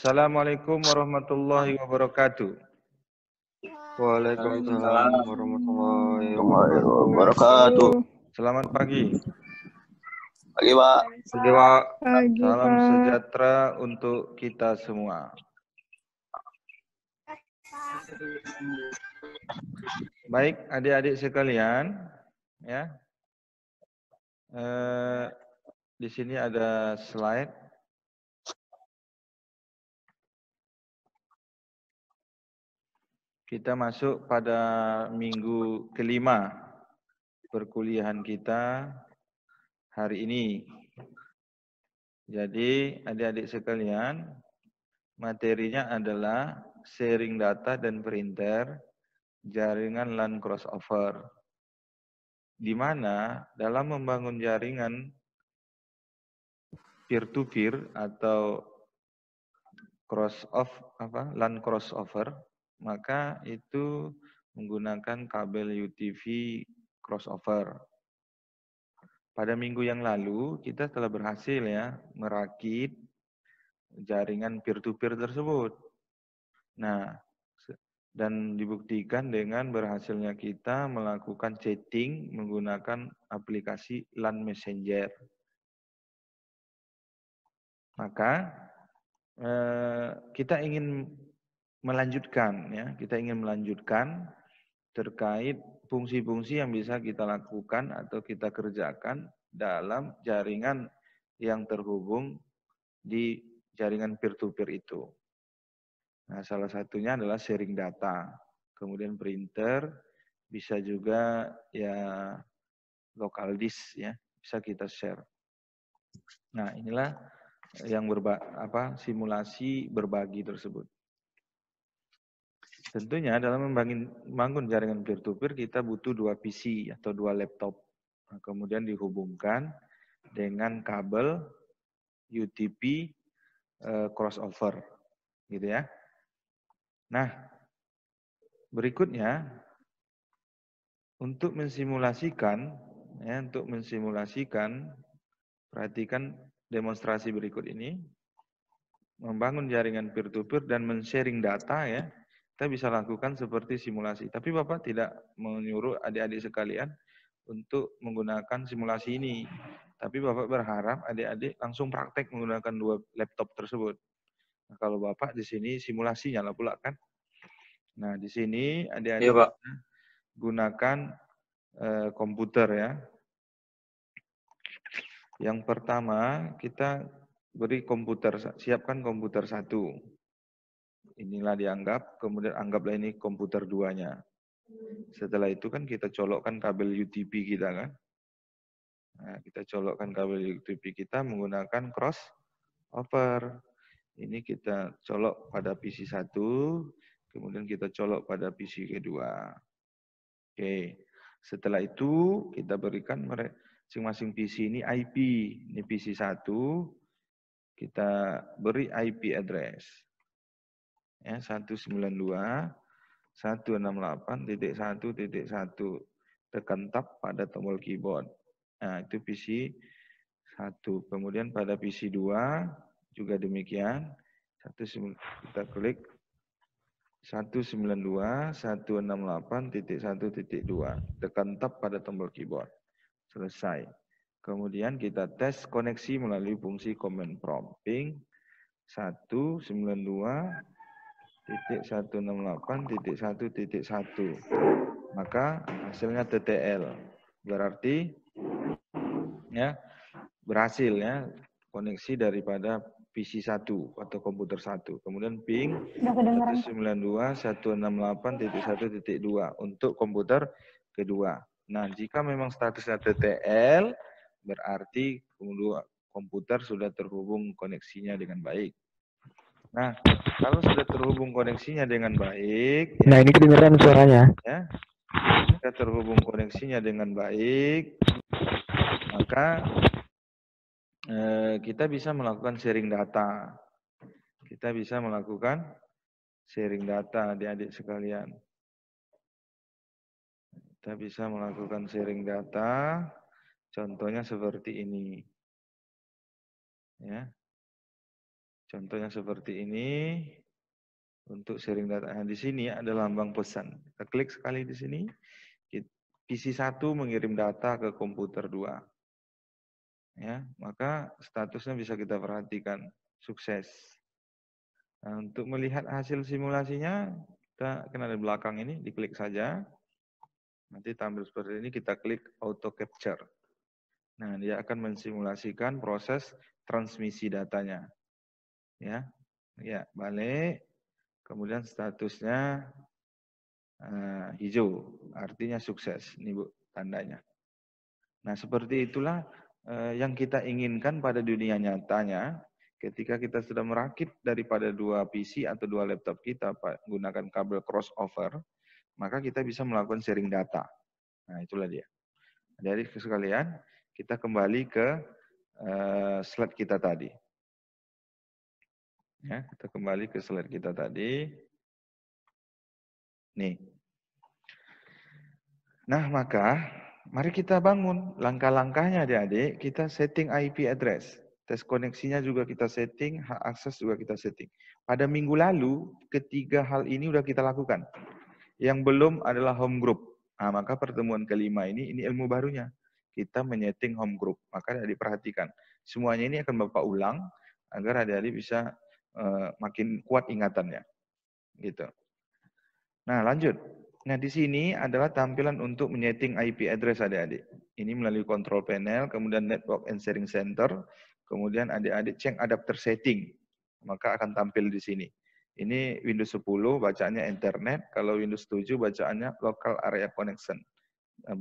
Assalamualaikum warahmatullahi wabarakatuh. Waalaikumsalam warahmatullahi wabarakatuh. Selamat pagi. Pagi, Pak. Pagi, Pak. Pagi, Salam Pak. sejahtera untuk kita semua. Baik, adik-adik sekalian, ya. Di sini ada slide. Kita masuk pada minggu kelima perkuliahan kita hari ini. Jadi adik-adik sekalian, materinya adalah sharing data dan printer, jaringan LAN crossover. Di mana dalam membangun jaringan peer-to-peer atau LAN crossover, maka itu menggunakan kabel UTV crossover. Pada minggu yang lalu kita telah berhasil ya merakit jaringan peer-to-peer tersebut. Nah, dan dibuktikan dengan berhasilnya kita melakukan chatting menggunakan aplikasi LAN Messenger. Maka kita ingin melanjutkan ya, terkait fungsi-fungsi yang bisa kita lakukan atau kita kerjakan dalam jaringan yang terhubung di jaringan peer-to-peer itu. Nah, salah satunya adalah sharing data, kemudian printer, bisa juga ya local disk ya, bisa kita share. Nah, inilah yang simulasi berbagi tersebut. Tentunya dalam membangun jaringan peer-to-peer kita butuh 2 PC atau 2 laptop. Nah, kemudian dihubungkan dengan kabel UTP crossover, gitu ya. Nah, berikutnya untuk mensimulasikan, perhatikan demonstrasi berikut ini. Membangun jaringan peer-to-peer dan men-sharing data ya, kita bisa lakukan seperti simulasi. Tapi Bapak tidak menyuruh adik-adik sekalian untuk menggunakan simulasi ini. Tapi Bapak berharap adik-adik langsung praktek menggunakan 2 laptop tersebut. Nah, kalau Bapak di sini simulasinya lah pula kan. Nah, di sini adik-adik gunakan komputer ya. Yang pertama kita beri siapkan komputer 1. Inilah dianggap, kemudian anggaplah ini komputer 2-nya. Setelah itu kan kita colokkan kabel UTP kita kan. Nah, kita colokkan kabel UTP kita menggunakan crossover. Ini kita colok pada PC 1, kemudian kita colok pada PC kedua. Oke. Setelah itu kita berikan masing-masing PC ini IP. Ini PC 1, kita beri IP address. Ya, 192.168.1.1. Tekan tab pada tombol keyboard. Nah, itu PC 1. Kemudian pada PC 2 juga demikian. Kita klik 192.168.1.2. Tekan tab pada tombol keyboard. Selesai. Kemudian kita tes koneksi melalui fungsi command prompt. Ping 192.168.1.1. Maka hasilnya TTL. Berarti ya berhasil ya koneksi daripada PC 1 atau komputer 1. Kemudian ping 192.168.1.2 untuk komputer kedua. Nah, jika memang statusnya TTL, berarti komputer sudah terhubung koneksinya dengan baik. Nah, kalau sudah terhubung koneksinya dengan baik, nah ini kedengeran suaranya. Ya, jika terhubung koneksinya dengan baik, maka kita bisa melakukan sharing data. Kita bisa melakukan sharing data, adik-adik sekalian. Kita bisa melakukan sharing data, contohnya seperti ini. Ya. Contohnya seperti ini. Untuk sharing data. Nah, di sini ada lambang pesan. Kita klik sekali di sini. PC 1 mengirim data ke komputer 2. Ya, maka statusnya bisa kita perhatikan. Sukses. Nah, untuk melihat hasil simulasinya, kita kena di belakang ini, diklik saja. Nanti tampil seperti ini, kita klik auto capture. Nah, dia akan mensimulasikan proses transmisi datanya. Ya, balik. Kemudian statusnya hijau, artinya sukses. Ini Bu, tandanya. Nah, seperti itulah yang kita inginkan pada dunia nyatanya. Ketika kita sudah merakit daripada 2 PC atau 2 laptop kita menggunakan kabel crossover, maka kita bisa melakukan sharing data. Nah, itulah dia. Jadi sekalian, kita kembali ke slide kita tadi. Ya, kita kembali ke slide kita tadi. Nih. Nah, maka mari kita bangun langkah-langkahnya adik-adik. Kita setting IP address. Tes koneksinya juga kita setting, hak akses juga kita setting. Pada minggu lalu, ketiga hal ini sudah kita lakukan. Yang belum adalah home group. Nah, maka pertemuan kelima ini ilmu barunya. Kita menyeting home group. Maka adik perhatikan. Semuanya ini akan Bapak ulang agar adik-adik bisa makin kuat ingatannya. Gitu. Nah, lanjut. Nah, di sini adalah tampilan untuk menyeting IP address adik-adik. Ini melalui control panel, kemudian network and sharing center, kemudian adik-adik cek adapter setting. Maka akan tampil di sini. Ini Windows 10 bacaannya internet, kalau Windows 7 bacaannya local area connection. Nah,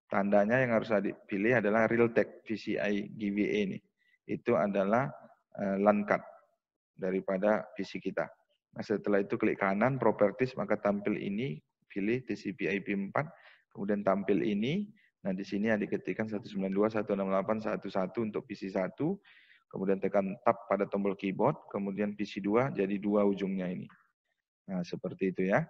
tandanya yang harus adik pilih adalah Realtek PCI GVA ini. Itu adalah LAN card daripada PC kita. Nah, setelah itu klik kanan, properties, maka tampil ini, pilih TCP IP 4, kemudian tampil ini. Nah, di sini adik ketikkan 192.168.1.1 untuk PC 1, kemudian tekan tab pada tombol keyboard, kemudian PC 2, jadi 2 ujungnya ini. Nah, seperti itu ya.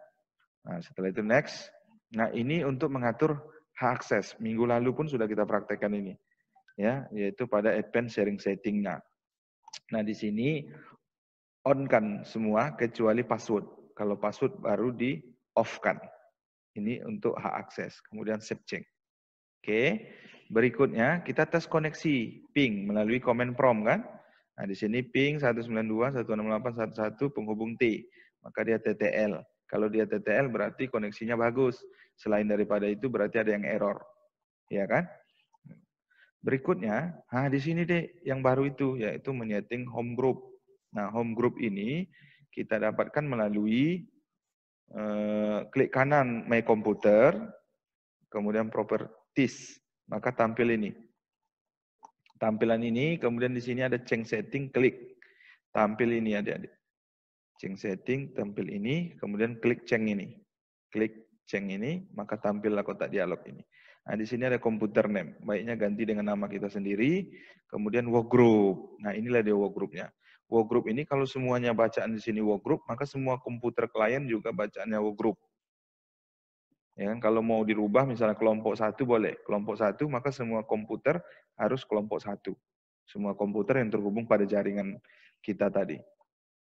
Nah, setelah itu next. Nah, ini untuk mengatur hak akses. Minggu lalu pun sudah kita praktekkan ini. Ya, yaitu pada advanced sharing setting-nya. Nah, di sini on-kan semua kecuali password. Kalau password baru di off-kan. Ini untuk hak akses. Kemudian save change. Oke. Berikutnya kita tes koneksi ping melalui command prompt kan. Nah, di sini ping 192.168.1.1 penghubung T. Maka dia TTL. Kalau dia TTL berarti koneksinya bagus. Selain daripada itu berarti ada yang error. Ya kan? Berikutnya, di sini deh yang baru itu yaitu menyeting home group. Nah, home group ini kita dapatkan melalui klik kanan My Computer, kemudian Properties, maka tampil ini. Tampilan ini, kemudian di sini ada change setting, klik. Tampil ini adik-adik. Change setting, tampil ini, kemudian klik change ini. Klik change ini, maka tampillah kotak dialog ini. Nah, di sini ada computer name. Baiknya ganti dengan nama kita sendiri, kemudian workgroup. Nah, inilah dia workgroupnya. Workgroup ini kalau semuanya bacaan di sini workgroup, maka semua komputer klien juga bacaannya workgroup. Ya kan? Kalau mau dirubah misalnya kelompok 1 boleh. Kelompok 1 maka semua komputer harus kelompok 1. Semua komputer yang terhubung pada jaringan kita tadi.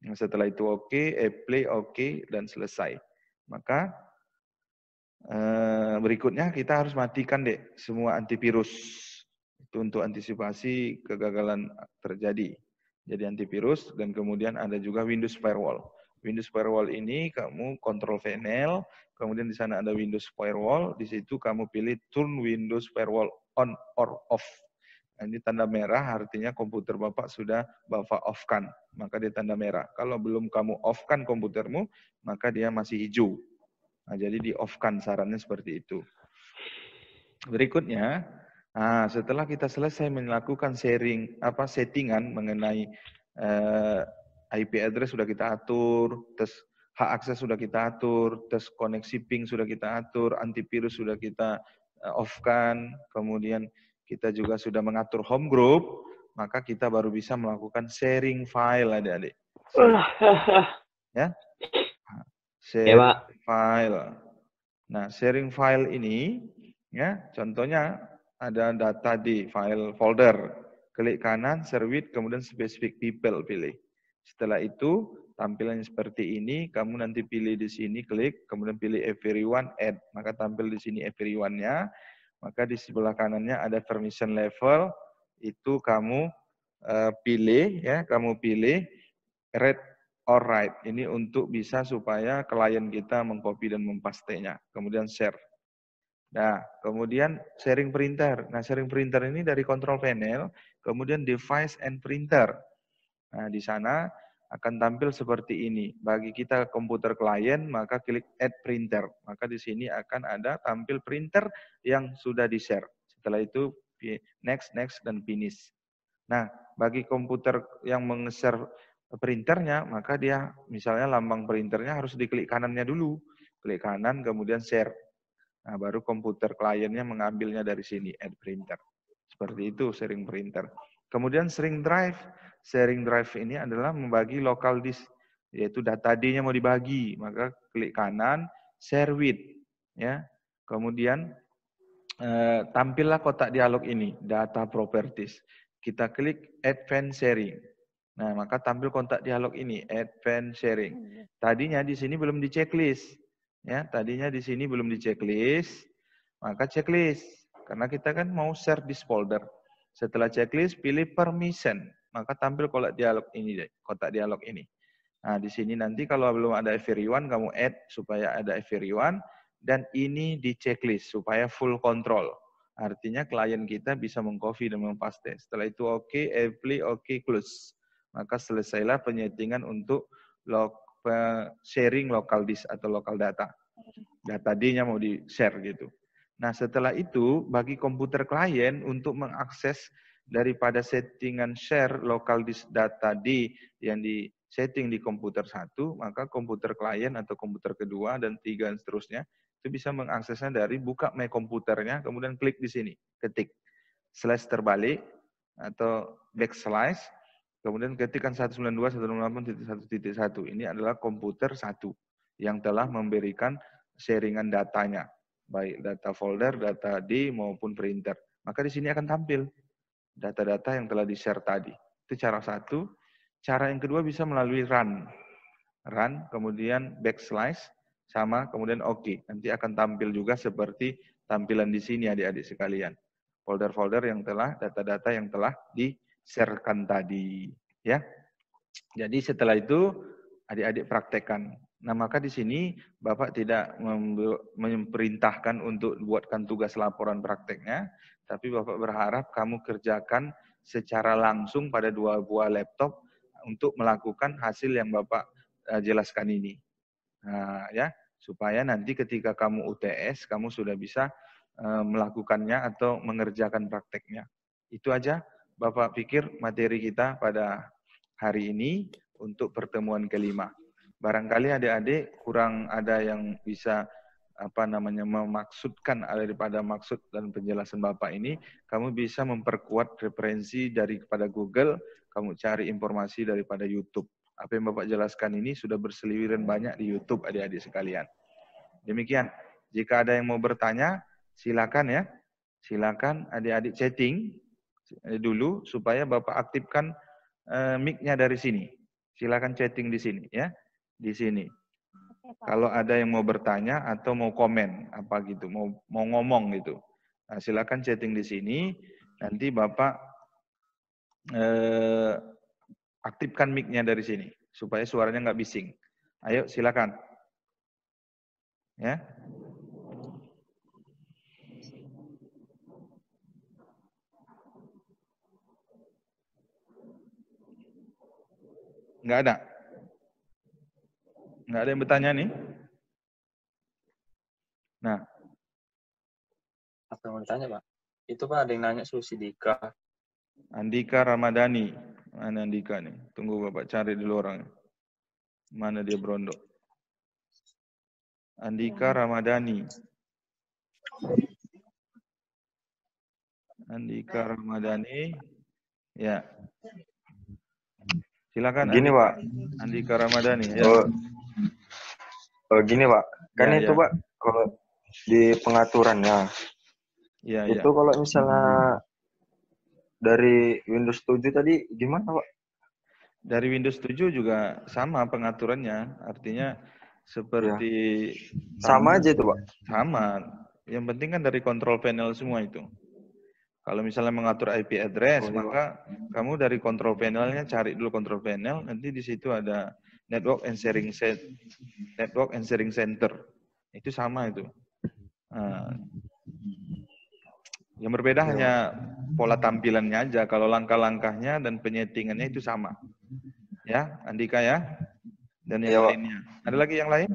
Nah, setelah itu oke, play oke, dan selesai. Maka berikutnya kita harus matikan deh semua antivirus. Itu untuk antisipasi kegagalan terjadi. Jadi antivirus dan kemudian ada juga Windows Firewall. Windows Firewall ini kamu kontrol panel, kemudian di sana ada Windows Firewall, di situ kamu pilih turn Windows Firewall on or off. Nah, ini tanda merah artinya komputer Bapak sudah Bapak off-kan, maka dia tanda merah. Kalau belum kamu off-kan komputermu, maka dia masih hijau. Nah, jadi di off-kan sarannya seperti itu. Berikutnya, setelah kita selesai melakukan settingan mengenai IP address sudah kita atur, tes hak akses sudah kita atur, tes koneksi ping sudah kita atur, antivirus sudah kita off-kan, kemudian kita juga sudah mengatur home group, maka kita baru bisa melakukan sharing file adik-adik. Ya, sharing file. Nah, sharing file ini, ya, contohnya ada data di file folder. Klik kanan, service, kemudian specific people pilih. Setelah itu, tampilannya seperti ini, kamu nanti pilih di sini, klik, kemudian pilih everyone, add. Maka tampil di sini everyone-nya, maka di sebelah kanannya ada permission level, itu kamu pilih, ya, kamu pilih read or write. Ini untuk bisa supaya klien kita mengcopy dan mempastenya. Kemudian share. Nah, kemudian sharing printer. Nah, sharing printer ini dari control panel, kemudian device and printer. Nah, di sana akan tampil seperti ini. Bagi kita komputer klien, maka klik add printer. Maka di sini akan ada tampil printer yang sudah di-share. Setelah itu next, next, dan finish. Nah, bagi komputer yang meng-share printernya, maka dia misalnya lambang printernya harus diklik kanannya dulu. Klik kanan, kemudian share. Nah, baru komputer kliennya mengambilnya dari sini, add printer. Seperti itu sharing printer. Kemudian sharing drive. Sharing drive ini adalah membagi local disk, yaitu data D-nya mau dibagi, maka klik kanan, share with. Ya. Kemudian tampillah kotak dialog ini, data properties. Kita klik advanced sharing. Nah, maka tampil kontak dialog ini, advanced sharing. Tadinya di sini belum di checklist. Ya, tadinya di sini belum di checklist, maka checklist. Karena kita kan mau share this folder. Setelah checklist, pilih permission. Maka tampil kotak dialog ini, kotak dialog ini. Nah, di sini nanti kalau belum ada everyone, kamu add supaya ada everyone. Dan ini di checklist supaya full control. Artinya klien kita bisa mengcopy dan mempaste. Setelah itu oke, apply, oke, close. Maka selesailah penyetingan untuk sharing local disk atau local data. Data D-nya mau di-share gitu. Nah, setelah itu bagi komputer klien untuk mengakses daripada settingan share local disk data D yang di setting di komputer 1, maka komputer klien atau komputer kedua dan 3 dan seterusnya itu bisa mengaksesnya dari buka My Komputernya, kemudian klik di sini, ketik slash terbalik atau backslash, kemudian ketikkan 192.168.1.1. Ini adalah komputer 1 yang telah memberikan sharingan datanya, baik data folder, data D maupun printer. Maka di sini akan tampil data-data yang telah di-share tadi. Itu cara satu. Cara yang kedua bisa melalui run. Run, kemudian backslash, sama kemudian OK. Nanti akan tampil juga seperti tampilan di sini adik-adik sekalian. Folder-folder yang telah, data-data yang telah di-sharekan tadi. Ya. Jadi setelah itu adik-adik praktekkan. Nah, maka di sini Bapak tidak memerintahkan untuk buatkan tugas laporan prakteknya, tapi Bapak berharap kamu kerjakan secara langsung pada 2 buah laptop untuk melakukan hasil yang Bapak jelaskan ini. Nah, ya, supaya nanti ketika kamu UTS, kamu sudah bisa melakukannya atau mengerjakan prakteknya. Itu aja Bapak pikir materi kita pada hari ini untuk pertemuan kelima. Barangkali adik-adik kurang ada yang bisa memaksudkan daripada maksud dan penjelasan Bapak ini, kamu bisa memperkuat referensi daripada Google, kamu cari informasi daripada YouTube. Apa yang Bapak jelaskan ini sudah berseliweran banyak di YouTube adik-adik sekalian. Demikian. Jika ada yang mau bertanya, silakan ya. Silakan adik-adik chatting dulu supaya Bapak aktifkan mic-nya dari sini. Silakan chatting di sini ya. Di sini. Kalau ada yang mau bertanya atau mau komen apa gitu, mau ngomong gitu. Nah, silakan chatting di sini. Nanti Bapak aktifkan mic-nya dari sini supaya suaranya nggak bising. Ayo silakan. Ya. Nggak ada. Nggak ada yang bertanya nih? Nah. Apa yang mau ditanya, Pak? Itu Pak ada yang nanya Susidika. Andika Ramadhani. Mana Andika nih? Tunggu Bapak cari dulu orangnya. Mana dia berondok? Andika Ramadhani. Andika Ramadhani. Ya. Silakan Gini, Andika. Pak. Andika Ramadhani. Ya. Gini, Pak. Kan Ya, itu, ya. Pak, kalau di pengaturannya. Ya, Itu ya. kalau misalnya dari Windows 7 tadi gimana, Pak? Dari Windows 7 juga sama pengaturannya. Artinya seperti Sama aja itu, Pak. sama. Yang penting kan dari control panel semua itu. Kalau misalnya mengatur IP address, maka kamu dari control panelnya cari dulu control panel, nanti di situ ada network and sharing center. Itu sama itu. Nah, yang berbeda hanya pola tampilannya aja. Kalau langkah-langkahnya dan penyetingannya itu sama. Ya, Andika ya. Dan yang lainnya. Ada lagi yang lain?